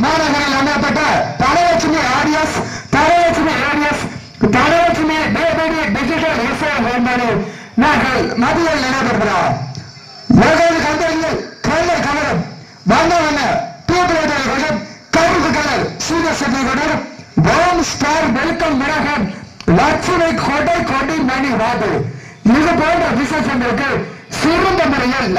மாநகரில் அமையப்பட்ட Dhanalakshmi ஆடியஸ் Dhanalakshmi digital reserve என்பது நாங்கள் மதியில் நடைபெறுகிறார். கலர் கலரும் வண்ண வண்ண தூக்குலைகள் கொண்டும் கருப்பு கலர் சூரியசக்தி கொண்டும் ஓம் ஸ்டார் வெல்கம் மிளகன் லட்சுமி கொடை கொடி மணி வாது இது போன்ற விசேஷங்களுக்கு சிறந்த முறையில்